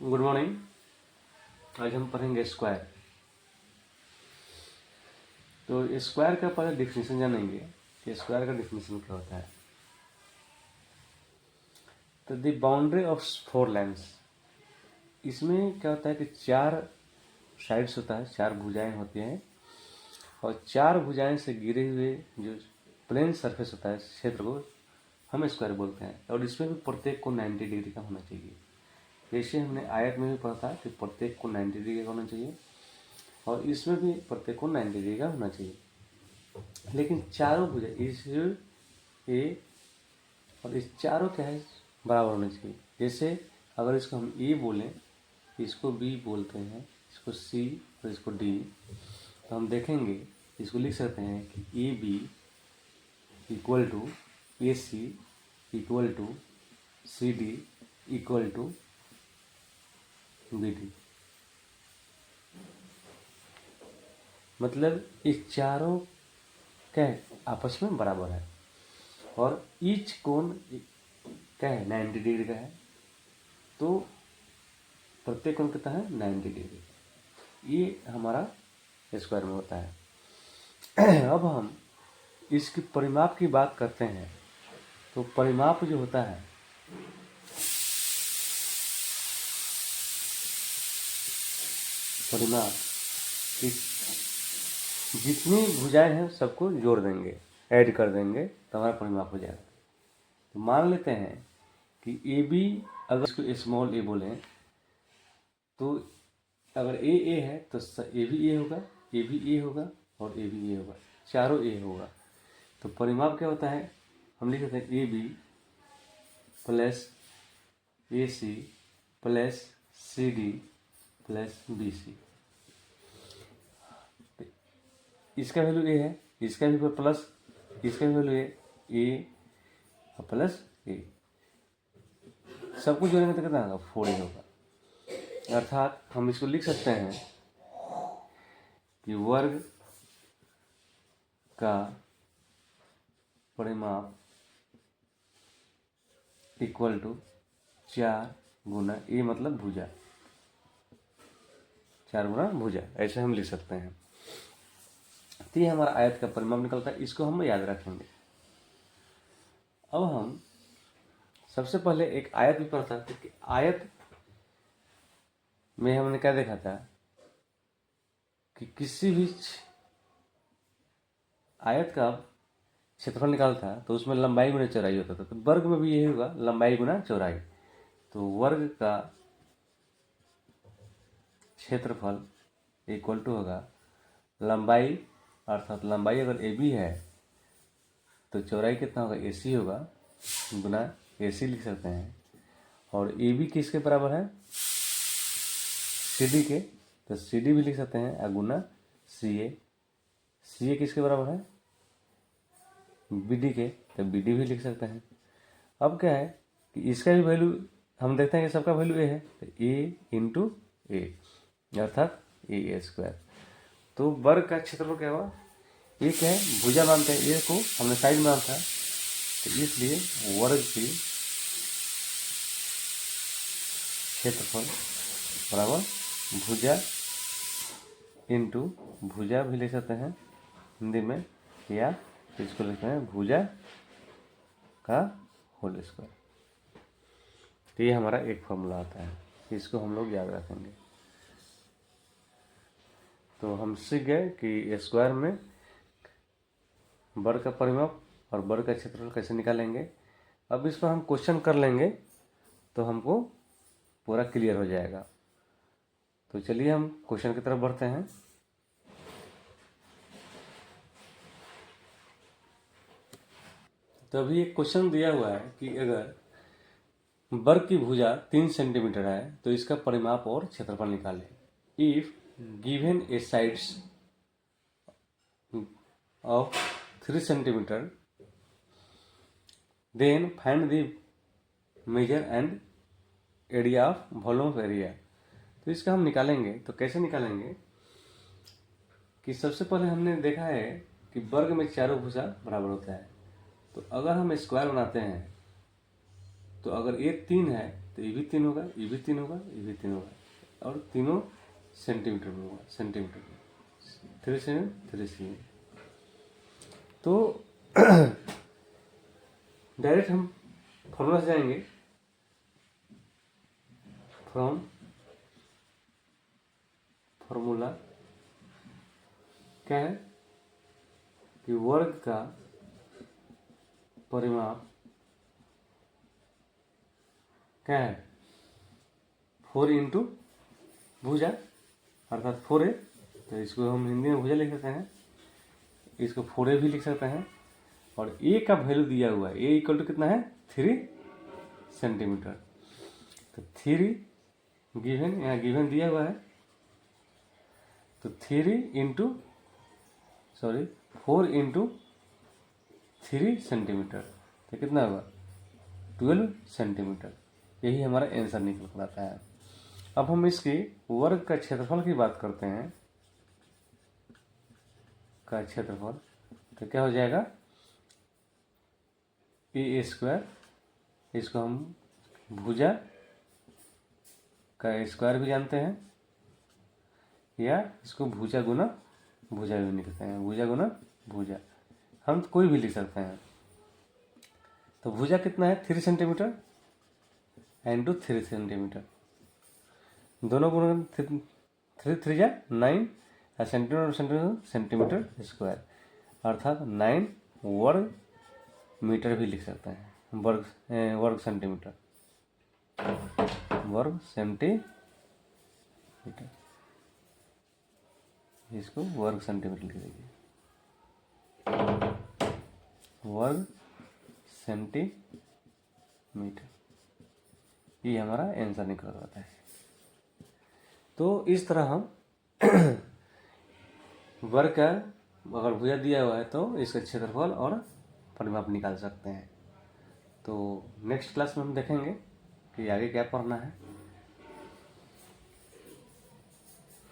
Good morning. आज हम पढ़ेंगे स्क्वायर। तो स्क्वायर का पहले डिफिनेशन जानेंगे कि स्क्वायर का डिफिनेशन क्या होता है। तो the boundary of four lines, इसमें क्या होता है कि चार साइड्स होता है, चार भुजाएं होती हैं और चार भुजाएं से गिरे हुए जो प्लेन सरफेस होता है क्षेत्र को हम स्क्वायर बोलते हैं। और इसमें भी प्रत्येक को 90 डिग्री का होना चाहिए। जैसे हमने आयत में भी पढ़ा था कि प्रत्येक को 90 डिग्री का होना चाहिए और इसमें भी प्रत्येक को 90 डिग्री का होना चाहिए। लेकिन चारों भुजा इस ए और इस चारों क्या है बराबर होने चाहिए। जैसे अगर इसको हम ए बोलें, इसको बी बोलते हैं, इसको सी और इसको डी, तो हम देखेंगे इसको लिख सकते हैं कि A B equal to A C equal to C D equal to B D. मतलब इस चारों क्या है आपस में बराबर है और ईच कोण क्या है 90 डिग्री का है। तो प्रत्येक कोण कितना है 90 डिग्री। ये हमारा स्क्वायर में होता है। अब हम इसकी परिमाप की बात करते हैं। तो परिमाप जो होता है परिमाप जितनी भुजाएं हैं सबको जोड़ देंगे, ऐड कर देंगे तो हमारा परिमाप हो जाएगा। तो मान लेते हैं कि ए बी, अगर इसको स्मॉल ए बोलें तो अगर ए है तो ए भी ए होगा, ए भी ए होगा और ए भी ए होगा, चारों ए होगा। तो परिमाप क्या होता है, हम लिख सकते हैं A B plus A C plus C D plus B C. इसका वैल्यू ए है, इसका भी प्लस, इसका भी वैल्यू ए प्लस ए, सब कुछ जोड़ेंगे तो कितना होगा 4 होगा। अर्थात हम इसको लिख सकते हैं कि वर्ग का परिमाप इक्वल टू 4 गुना ए, मतलब भुजा, 4 गुना भुजा, ऐसे हम लिख सकते हैं। तो ये हमारा आयत का परिमाप निकलता है, इसको हम याद रखेंगे। अब हम सबसे पहले एक आयत भी पढ़ता था कि आयत में हमने क्या देखा था कि किसी भी आयत का क्षेत्रफल निकालता तो उसमें लंबाई गुना चौड़ाई होता था। तो वर्ग में भी यही होगा, लंबाई गुना चौड़ाई। तो वर्ग का क्षेत्रफल इक्वल टू होगा लंबाई, अर्थात लंबाई अगर ए बी है तो चौड़ाई कितना होगा ए सी होगा, गुना ए सी लिख सकते हैं। और ए बी किसके बराबर है सी डी के, तो सी डी भी लिख सकते हैं गुना सी ए किसके बराबर है बी डी के, तो बी डी भी लिख सकते हैं। अब क्या है कि इसका भी वैल्यू हम देखते हैं कि सबका वैल्यू ए है, तो ए इंटू ए अर्थात ए स्क्वायर। तो वर्ग का क्षेत्रफल क्या हुआ, ये क्या है भुजा मानते हैं, ए को हमने साइड माना था, तो इसलिए वर्ग की क्षेत्रफल बराबर भुजा इंटू भुजा भी लिख सकते हैं हिंदी में, या इसको लिखते हैं भुजा का होल स्क्वायर। तो ये हमारा एक फॉर्मूला आता है, इसको हम लोग याद रखेंगे। तो हम सीख गए कि स्क्वायर में वर्ग का परिमाप और वर्ग का क्षेत्रफल कैसे निकालेंगे। अब इस पर हम क्वेश्चन कर लेंगे तो हमको पूरा क्लियर हो जाएगा। तो चलिए हम क्वेश्चन की तरफ बढ़ते हैं। तो अभी एक क्वेश्चन दिया हुआ है कि अगर वर्ग की भुजा 3 सेंटीमीटर है तो इसका परिमाप और क्षेत्रफल निकालें। If given a sides of 3 centimetre then find the measure and area of volume of area. तो इसका हम निकालेंगे। तो कैसे निकालेंगे कि सबसे पहले हमने देखा है कि वर्ग में चारों भुजा बराबर होता है। तो अगर हम स्क्वायर बनाते हैं तो अगर ये 3 है तो ये भी 3 होगा, ये भी 3 होगा, ये भी 3 होगा, और तीनों सेंटीमीटर में होगा, सेंटीमीटर में, 3 cm 3 cm। तो डायरेक्ट हम फॉर्मूला से जाएंगे। फ्रॉम फॉर्मूला क्या है कि वर्ग का परिमाप क्या है 4 इंटू भुजा, अर्थात 4a। तो इसको हम हिंदी में भुजा लिख सकते हैं, इसको 4a भी लिख सकते हैं। और a का वैल्यू दिया हुआ है, a इक्वल टू कितना है 3 सेंटीमीटर। तो 3 गिवन, यहाँ गिवन दिया हुआ है, तो 4 इंटू 3 सेंटीमीटर, तो कितना होगा 12 सेंटीमीटर। यही हमारा आंसर निकल कर आता है। अब हम इसके वर्ग का क्षेत्रफल की बात करते हैं, का क्षेत्रफल, तो क्या हो जाएगा a², इसको हम भुजा का स्क्वायर भी जानते हैं, या इसको भुजा गुना भुजा भी लिखते हैं, भुजा गुना भुजा, हम कोई भी लिख सकते हैं। तो भुजा कितना है 3 सेंटीमीटर इंटू 3 सेंटीमीटर, दोनों गुना 3 3 जा 9, सेंटीमीटर सेंटीमीटर स्क्वायर, अर्थात 9 वर्ग मीटर भी लिख सकते हैं, वर्ग सेंटीमीटर, वर्ग सेंटीमीटर, इसको वर्ग सेंटीमीटर लिख दीजिए, वर्ग सेंटीमीटर। ये हमारा आंसर निकल आता है। तो इस तरह हम वर्ग का अगर भुजा दिया हुआ है तो इसका क्षेत्रफल और परिमाप निकाल सकते हैं। तो नेक्स्ट क्लास में हम देखेंगे कि आगे क्या पढ़ना है।